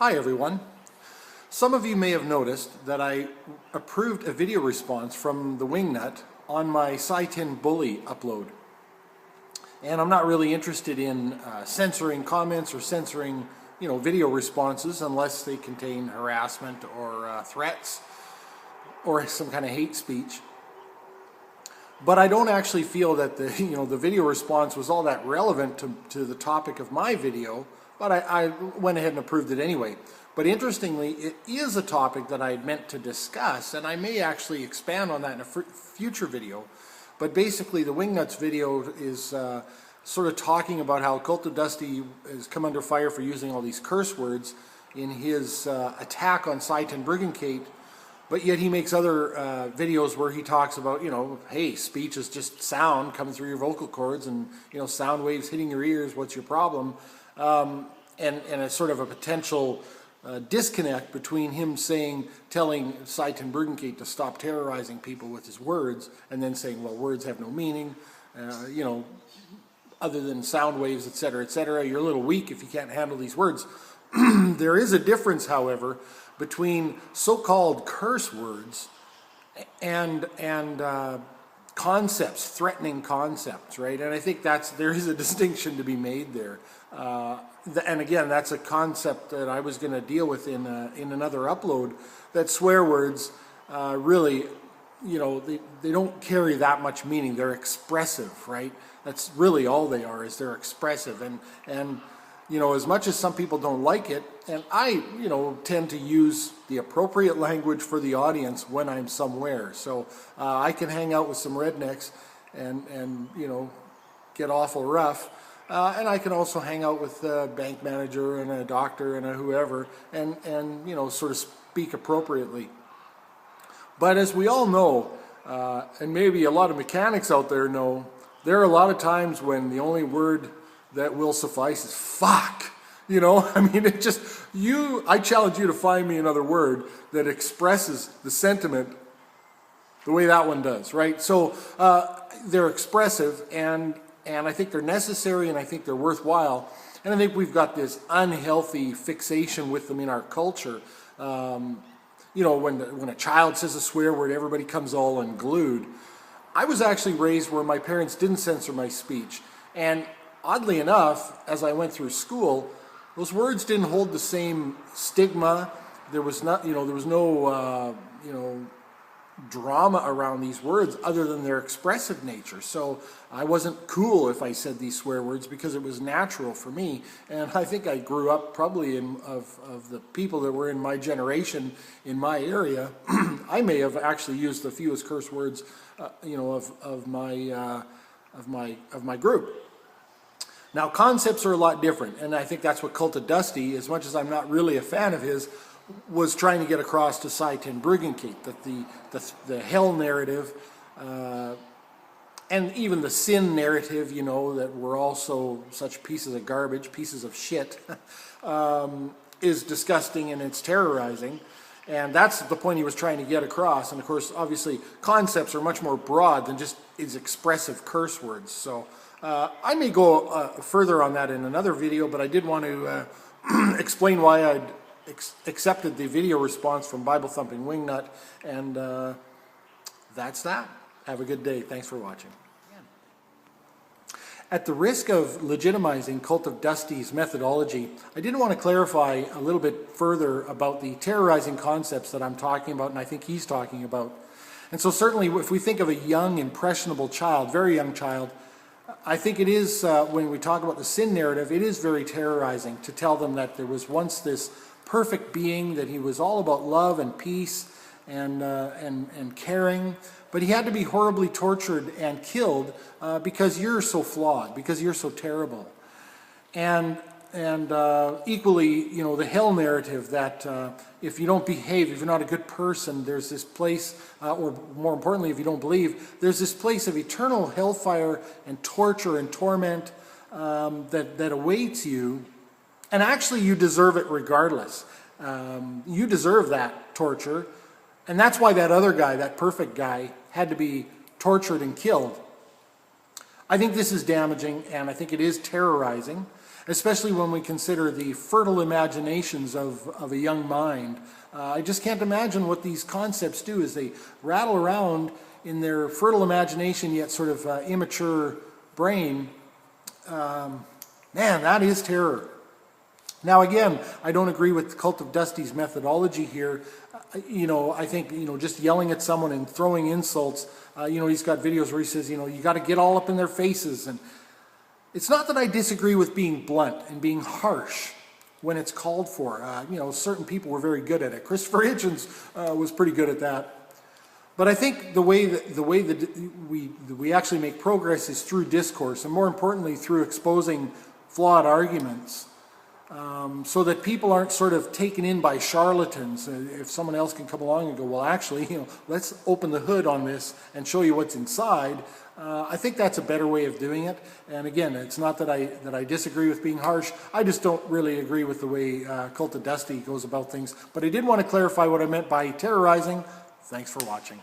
Hi everyone. Some of you may have noticed that I approved a video response from the Wingnut on my Sci-10 Bully upload. And I'm not really interested in censoring comments or censoring, video responses unless they contain harassment or threats or some kind of hate speech. But I don't actually feel that the video response was all that relevant to the topic of my video, but I went ahead and approved it anyway. But interestingly, it is a topic that I had meant to discuss, and I may actually expand on that in a future video. But basically, the Wingnuts video is sort of talking about how Cult of Dusty has come under fire for using all these curse words in his attack on Sci-10 Brigade, but yet he makes other videos where he talks about, hey, speech is just sound coming through your vocal cords and, sound waves hitting your ears, what's your problem? And a sort of a potential disconnect between him telling Sci-10 Brigade to stop terrorizing people with his words, and then saying, well, words have no meaning, other than sound waves, etc., etc. You're a little weak if you can't handle these words. There is a difference, however, between so-called curse words and concepts, threatening concepts, right? And I think there is a distinction to be made there. And again, that's a concept that I was going to deal with in another upload. That swear words really, they don't carry that much meaning. They're expressive, right? That's really all they are, is they're expressive. And as much as some people don't like it, and I, tend to use the appropriate language for the audience when I'm somewhere. So I can hang out with some rednecks and get awful rough. And I can also hang out with a bank manager and a doctor and a whoever and sort of speak appropriately. But as we all know, and maybe a lot of mechanics out there know, there are a lot of times when the only word that will suffice is fuck. I challenge you to find me another word that expresses the sentiment the way that one does, right? So they're expressive, and I think they're necessary, and I think they're worthwhile. And I think we've got this unhealthy fixation with them in our culture. When a child says a swear word, everybody comes all unglued. I was actually raised where my parents didn't censor my speech. And oddly enough, as I went through school, those words didn't hold the same stigma. There was no drama around these words other than their expressive nature. So I wasn't cool if I said these swear words because it was natural for me. And I think I grew up probably of the people that were in my generation in my area. I may have actually used the fewest curse words, of my group. Now, concepts are a lot different, and I think that's what Cult of Dusty, as much as I'm not really a fan of his, was trying to get across to Sci-10 Brigade, that the hell narrative, and even the sin narrative, that we're also such pieces of garbage, pieces of shit, is disgusting and it's terrorizing. And that's the point he was trying to get across. And of course, obviously, concepts are much more broad than just his expressive curse words. So I may go further on that in another video, but I did want to explain why I'd accepted the video response from Bible Thumping Wingnut, and that's that. Have a good day. Thanks for watching. At the risk of legitimizing Cult of Dusty's methodology, I did want to clarify a little bit further about the terrorizing concepts that I'm talking about and I think he's talking about. And so certainly if we think of a young, impressionable child, very young child, I think it is, when we talk about the sin narrative, it is very terrorizing to tell them that there was once this perfect being, that he was all about love and peace and caring, but he had to be horribly tortured and killed because you're so flawed, because you're so terrible. And equally, the hell narrative that if you don't behave, if you're not a good person, there's this place, or more importantly, if you don't believe, there's this place of eternal hellfire and torture and torment that awaits you. And actually, you deserve it regardless. You deserve that torture. And that's why that other guy, that perfect guy, had to be tortured and killed. I think this is damaging, and I think it is terrorizing. especially when we consider the fertile imaginations of a young mind. I just can't imagine what these concepts do as they rattle around in their fertile imagination yet sort of immature brain. Man, that is terror. Now again, I don't agree with Cult of Dusty's methodology here. I think, just yelling at someone and throwing insults, he's got videos where he says, you got to get all up in their faces. And it's not that I disagree with being blunt and being harsh when it's called for. Certain people were very good at it. Christopher Hitchens was pretty good at that. But I think the way that we actually make progress is through discourse, and more importantly through exposing flawed arguments, so that people aren't sort of taken in by charlatans. If someone else can come along and go, well, actually, let's open the hood on this and show you what's inside. I think that's a better way of doing it. And again, it's not that I disagree with being harsh. I just don't really agree with the way Cult of Dusty goes about things. But I did want to clarify what I meant by terrorizing. Thanks for watching.